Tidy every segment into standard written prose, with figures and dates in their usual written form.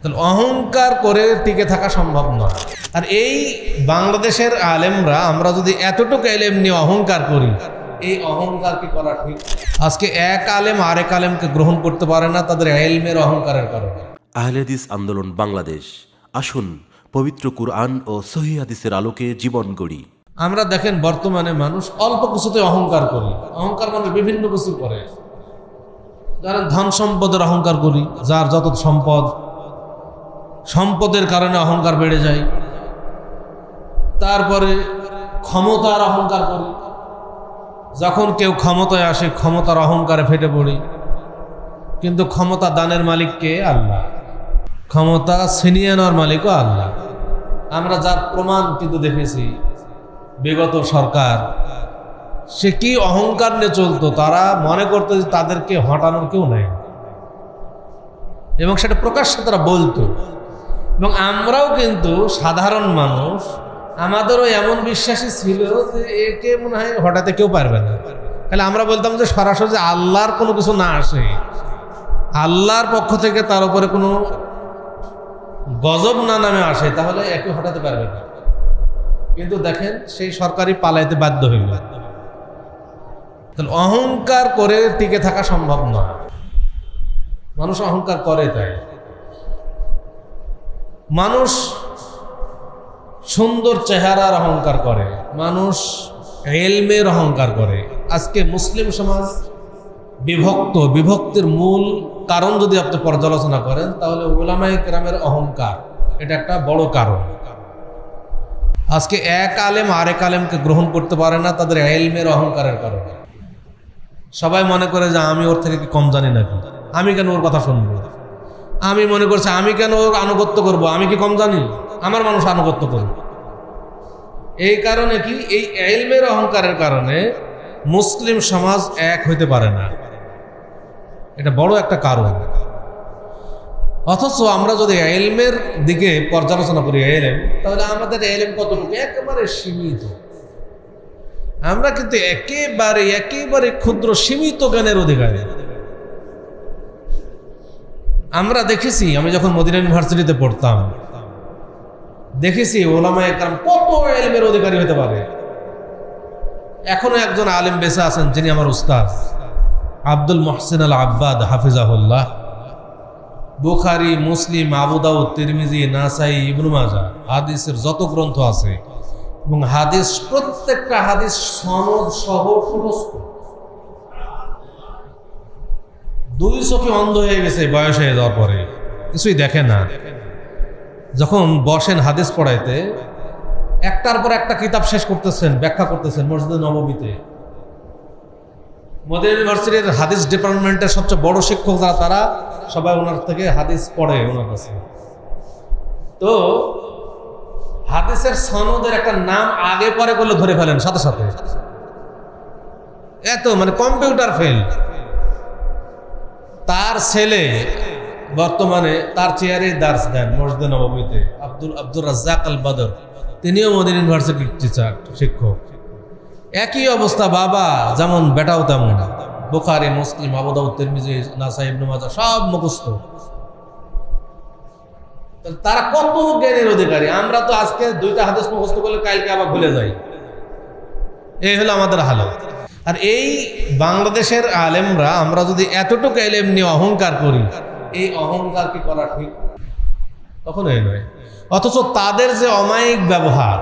তাহলে অহংকার করে টিকে থাকা সম্ভব নয়। আর এই বাংলাদেশের আলেমরা আমরা যদি এতটুকু এলেম নিয়ে অহংকার করি, এই অহংকার কি করা ঠিক? আজকে এক আলেম আরেক আলেমকে গ্রহণ করতে পারে না তাদের এলমের অহংকারের কারণে। আহলে হাদিস আন্দোলন বাংলাদেশ, আসুন পবিত্র কুরআন ও সহিহ হাদিসের আলোকে জীবন গড়ি। আমরা দেখেন বর্তমানে মানুষ অল্প কিছুতে অহংকার করি। অহংকার মানুষ বিভিন্ন কিছু করে। ধরেন ধন সম্পদের অহংকার করি, যার যত সম্পদ, সম্পদের কারণে অহংকার বেড়ে যায়। তারপরে ক্ষমতার অহংকার করি, যখন কেউ ক্ষমতায় আসে ক্ষমতার অহংকারে ফেটে পড়ি। কিন্তু ক্ষমতা দানের মালিক কে? আল্লাহ। ক্ষমতা ছিনিয়ে নেওয়ার মালিকও আল্লাহ। আমরা যার প্রমাণ কিন্তু দেখেছি, বিগত সরকার সে কি অহংকার নিয়ে চলতো, তারা মনে করতো যে তাদেরকে হটানোর কেউ নেই, এবং সেটা প্রকাশ্যে তারা বলতো। এবং আমরাও কিন্তু সাধারণ মানুষ, আমাদেরও এমন বিশ্বাসী ছিল যে একে মনে হয় হঠাৎ কেউ পারবে না। তাহলে আমরা বলতাম যে সরাসরি যে আল্লাহর কোনো কিছু না আসে, আল্লাহর পক্ষ থেকে তার উপরে কোনো গজব না নামে আসে, তাহলে একে হটাতে পারবে না। কিন্তু দেখেন সেই সরকারই পালাইতে বাধ্য হইল। তাহলে অহংকার করে টিকে থাকা সম্ভব নয়। মানুষ অহংকার করে, তাই মানুষ সুন্দর চেহারার অহংকার করে, মানুষ এলমের অহংকার করে। আজকে মুসলিম সমাজ বিভক্তির মূল কারণ যদি আপনি পর্যালোচনা করেন, তাহলে উলামায়ে কেরামের অহংকার এটা একটা বড় কারণ। আজকে এক আলেম আরেক আলেমকে গ্রহণ করতে পারে না তাদের এলমের অহংকারের কারণে। সবাই মনে করে যে আমি ওর থেকে কি কম জানি নাকি, আমি কেন ওর কথা শুনবো, আমি মনে করছি আমি কেন ওর আনুগত্য করব, আমি কি কম জানি, আমার মানুষ আনুগত্য করবে। এই কারণে কি, এই এলমের অহংকারের কারণে মুসলিম সমাজ এক হইতে পারে না। এটা বড় একটা কারণ। অথচ আমরা যদি এলমের দিকে পর্যালোচনা করি এলেম, তাহলে আমাদের এলেম কতটুকু? একেবারে সীমিত। আমরা কিন্তু একেবারে ক্ষুদ্র সীমিত জ্ঞানের অধিকারী। আমরা দেখেছি, আমি যখন মদিনা ইউনিভার্সিটিতে পড়তাম, দেখেছি ওলামায়ে কেরাম কত এলমের অধিকারী হতে পারে। এখনো একজন আলেম বেঁচে আছেন যিনি আমার উস্তাদ, আব্দুল মুহসিন আল আব্বাদ হাফিজাহুল্লাহ। বুখারী, মুসলিম, আবু দাউদ, তিরমিজি, নাসাই, ইবনে মাজাহ হাদিসের যত গ্রন্থ আছে, এবং হাদিস প্রত্যেকটা হাদিস সনদ সহ সমস্ত। দুই চোখে অন্ধ হয়ে গেছে বয়স হয়ে যাওয়ার পরে, কিছুই দেখে না। যখন বসেন হাদিস পড়াইতে, একটার পর একটা কিতাব শেষ করতেছেন, ব্যাখ্যা করতেছেন মসজিদে নববীতে। মদিনা ইউনিভার্সিটির হাদিস ডিপার্টমেন্টের সবচেয়ে বড় শিক্ষক যারা, তারা সবাই ওনার থেকে হাদিস পড়ে ওনার কাছে। তো হাদিসের সনদের একটা নাম আগে পরে করলে ধরে ফেলেন সাথে সাথে, এত মানে কম্পিউটার ফেল। তার ছেলে বর্তমানে তার চেয়ারে দার্স দেন মসজিদে নববীতে, আব্দুর রাজ্জাক আল বদর, তিনিও মদিনা ইউনিভার্সিটির টিচার, শিক্ষক। একই অবস্থা, বাবা যেমন বেটাও তেমন। বুখারী, মুসলিম, আবু দাউদ, তিরমিজি, নাসাই, ইবনে মাজাহ সব মুখস্থ। তারা কত জ্ঞানের অধিকারী। আমরা তো আজকে দুইটা হাদিস মুখস্থ করলে কালকে আবার ভুলে যাই। এই হলো আমাদের হালত। আর এই বাংলাদেশের আলেমরা আমরা যদি এতটুকু এলেম নিয়ে অহংকার করি, এই অহংকার কি করা ঠিক? কখনোই নয়। অথচ তাদের যে অমায়িক ব্যবহার,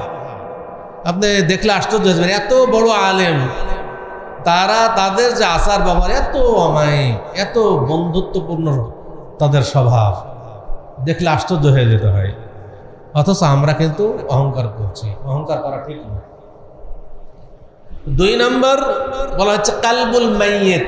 আপনি দেখলে আশ্চর্য হয়ে যাবেন। এত বড় আলেম, তারা তাদের যে আচার ব্যবহার এত অমায়িক, এত বন্ধুত্বপূর্ণ তাদের স্বভাব, দেখলে আশ্চর্য হয়ে যেতে হয়। অথচ আমরা কিন্তু অহংকার করছি। অহংকার করা ঠিক নয়। 2 নম্বর বলা হচ্ছে কালবুল মাইয়িত।